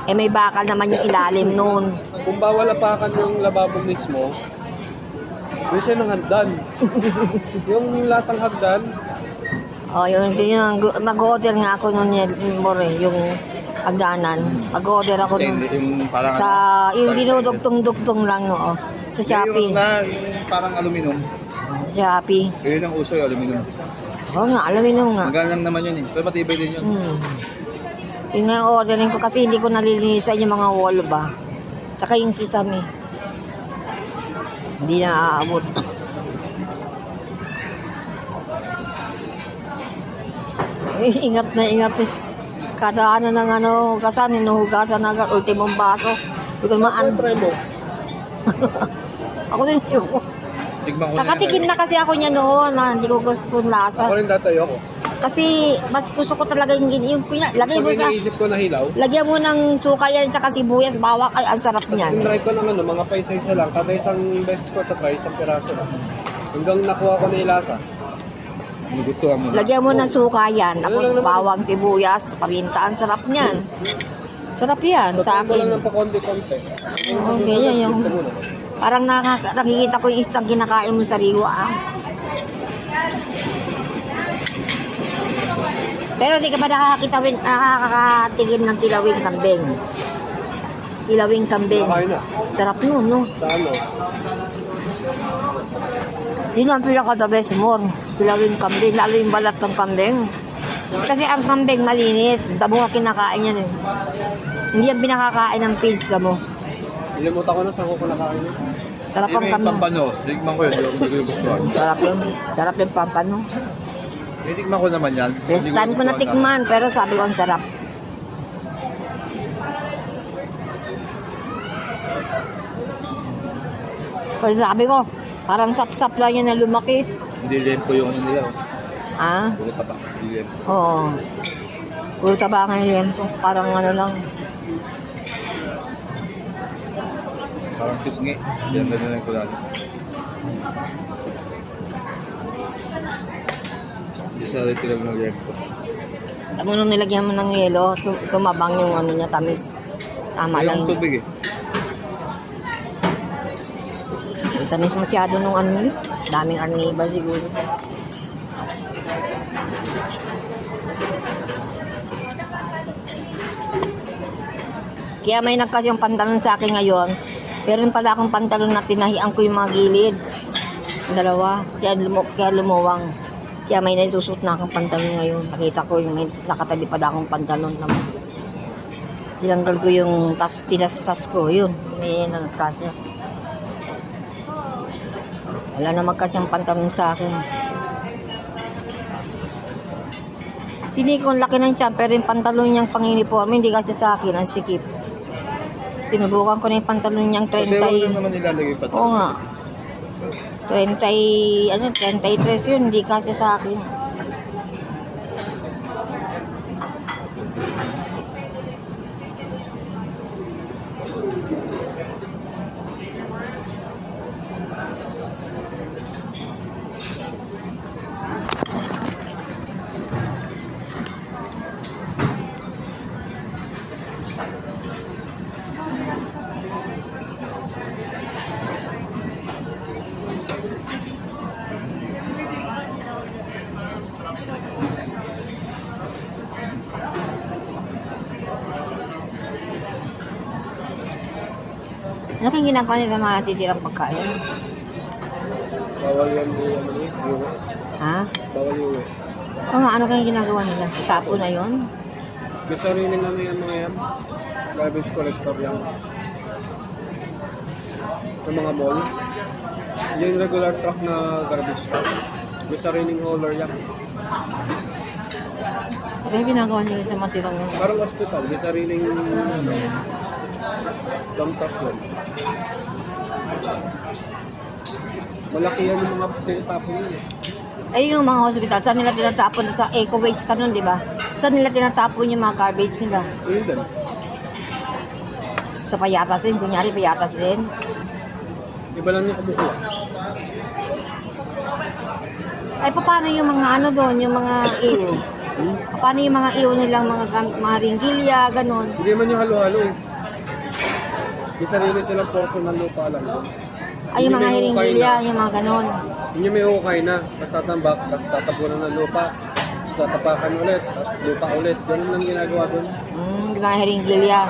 Eh may bakal naman yung ilalim nun. Kung bawal apakan yung lababo mismo, minsan ng hagdan. Yung latang hagdan, Oh, yun mag-order nga ako nun yung hagdanan. Mag-order ako nun. Yung parang Sa, yung dinudugtong-dugtong lang, oo. Sa Shopee. Yung parang aluminum. Shopee. Yun ang uso yung aluminum. Oo nga, alamin mo nga. Maganda lang naman yun eh. Pero matibay din yun. Yung nga ordering ko kasi hindi ko nalilinisan yung mga wall ba. Saka yung sesame. Hindi na aabot. Ingat na ingat eh. Kada ano ng ano, kasan, hinuhugasan agad, ultimong baso. Hindi ko naman try mo. Ako din yun. Tigman ko Nakatikim na kasi ako niya noon na hindi ko gusto yung lasa. Ako rin dati ako. Kasi mas gusto ko talaga yung lagay mo Pag sa, iniisip ko na hilaw, lagyan mo ng suka yan sa sibuyas, bawak, ay ang sarap tapos niyan. tinry ko ng ano, mga paisa-isa lang. Kada isang beses ko ito try, isang piraso lang. Hanggang nakuha ko na yung lasa. Nagustuhan mo. Lagyan mo ng suka yan, tapos bawang, sibuyas, paminta, ang sarap niyan. Sarap yan sa Pagkain ko lang akin. ng pakonti-konti. Okay, yan yung... Parang nakikita ko yung isang kinakain mo sa riwa. Pero di ka ba nakakatigin ng tilawing kambing? Tilawing kambing. Nakain na. Sarap nun, no? Sa ano? Yun ang pinaka the best more. Tilawing kambing, lalo yung balat ng kambing. Kasi ang kambing malinis. Damo nga kinakain yan eh. Hindi yan pinakakain ng pigs, damo. Nilimutan ko na saan ko nakain. Sarap ang May kambing. pampano. Tigman ko yun. Hindi ko gustuhan. Sarap yun. Sarap yung pampano. Tigman ko naman yan. First time ko natikman, pero sabi ko ang sarap. Kaya sabi ko, parang sap-sap lang yan na lumaki. Hindi lempo yung ano nila. Ah? Puro tapa. Hindi lempo. Oo. Puro taba nga yung lento. Parang ano lang. Parang pisngi. Yan na lang ko lang. Hindi sa rin talaga ng lempo. Tapos nung nilagyan mo ng yelo, tumabang yung ano niya, tamis. Tama lang Yung yun. tubig eh. Ang tamis masyado nung ano yun. Daming arniba siguro. Kaya may nagkasyang pantalon sa akin ngayon. Pero yung pala akong pantalon na tinahian ko yung mga gilid. Dalawa. Kaya lumuwang. Kaya may naisusot na akong pantalon ngayon. Nakita ko yung may nakatabi pa akong pantalon naman. Tinanggal ko yung tinastas ko. Yun. May nagkasya. Wala na magkasyang pantalon sa akin. Sini ko ang laki ng tiyan, pero yung pantalon niyang pang-uniform, hindi kasi sa akin, ang sikip. Pinubukan ko na yung pantalon niyang Kasi 30. wala naman nilalagay pa. Oo nga. 33 yun, hindi kasi sa akin. Ano kayong ginagawa nila mga natitirang pagkain? Bawal yan yung ano eh. Ha? Bawal yung eh. O nga, ano kayong ginagawa nila? Tapo na yon? May sariling ano yan mga yan. Garbage collector yan. Sa mga mall. Yung regular truck na garbage truck. May sariling hauler yan. Ano kayong ginagawa nila sa mga tirang yun? Parang hospital. May sariling ano, dump truck yan. Malaki yan yung mga tinatapon yun eh. Ay, yung mga hospital, saan nila tinatapon? Sa eco waste ka nun, di ba? Saan nila tinatapon yung mga garbage nila? Ayun din. Sa payatas din, kunyari payatas din. Iba lang yung kumukuha. Ay, paano yung mga ano doon, yung mga Paano yung mga iyo nilang mga gamit, mga ringgilya, ganon. Hindi man yung halo-halo eh. May sarili silang portion ng lupa lang. Ay, yung Hindi mga may hukay ringgilya, na. yung mga ganon. Hindi may hukay na. Tapos tatambak, tapos tatapunan ng lupa. Tapos tatapakan ulit, tapos lupa ulit. Ganun lang ginagawa doon. Yung mga ringgilya.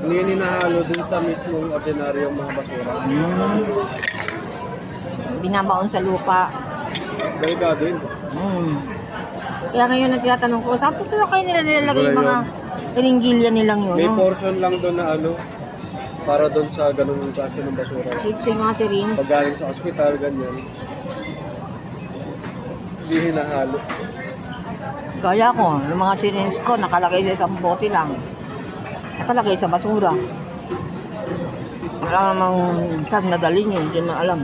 Hindi yan hinahalo dun sa mismong ordinaryong mga basura. Binabaon sa lupa. Delikado yun. Kaya ngayon ang tinatanong ko, saan po kayo nila nilalagay yung mga ringgilya nilang yun? May No? portion lang doon na ano, para doon sa ganung klase ng basura. Dito yung mga syringe. Pag galing sa ospital, ganyan. Hindi hinahalo. Kaya ko, yung mga syringe ko, nakalagay sa isang bote lang. Nakalagay sa basura. Wala namang saan nadalhin yun, hindi na alam.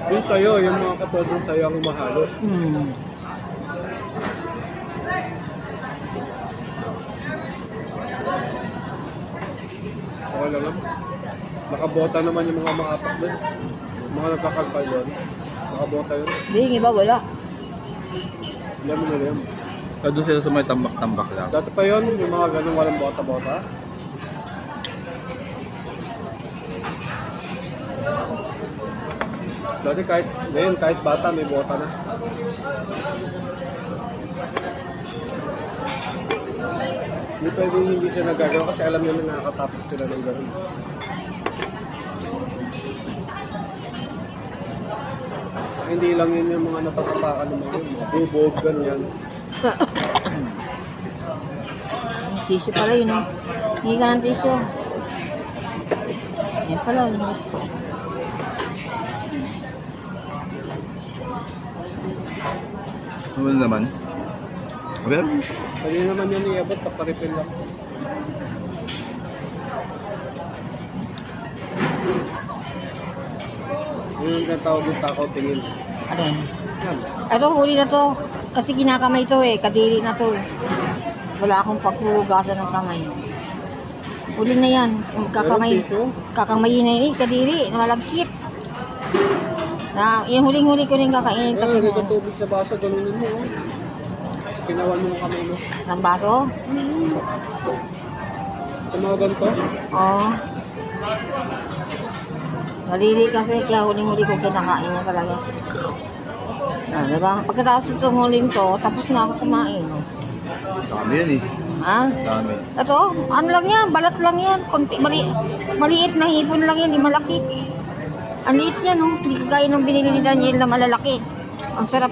Yung sayo, yung mga katulad ng sayo ang umahalo. Okay lang. Nakabota naman yung mga makapak doon. Mga nagkakalpal doon. Nakabota yun. Hindi, yung iba wala. Alam mo na yun. Doon sila sa may tambak-tambak lang. Dati pa yun, yung mga ganun walang bota-bota. Dati kahit, ngayon kahit bata may bota na. Hindi pwedeng hindi siya nagagawa kasi alam nila na nakakatapos sila ng ganun. Hindi lang yun yung mga natatapakan ng mga bubog, ganyan. Tissue pala yun, no? Hindi ka ng tissue. Yan pala, yun. Ano naman? Pero, Pwede naman yan iabot, kaparipin lang. Yun yung tinatawag yung takaw tingin. Ano yun? Yan. Ito, huli na to. Kasi kinakamay to eh. Kadiri na to eh. Wala akong paghuhugasan ng kamay. Huli na yan. Yung kakamay. Meron tissue? Kakamayin na yun eh. Kadiri. Na malagkit. Na, yung huling-huli ko na yung kakainin. Yan, Kasi lagay ka tubig sa baso, ganunin mo. Oh. Kinawan mo ang kamay mo. ng baso. Sa mga ganito, Oo. Malili kasi. Kaya huling-huli ko kinakain na talaga. Ah, diba? Pagkatapos itong huling to, tapos na ako kumain. Oh. dami yan eh. Ha? Dami. Ito, ano lang yan, balat lang yan. Konti, maliit na hipon lang yan, di malaki. Ang liit niya, no? Hindi kagaya ng binili ni Daniel na malalaki. Ang sarap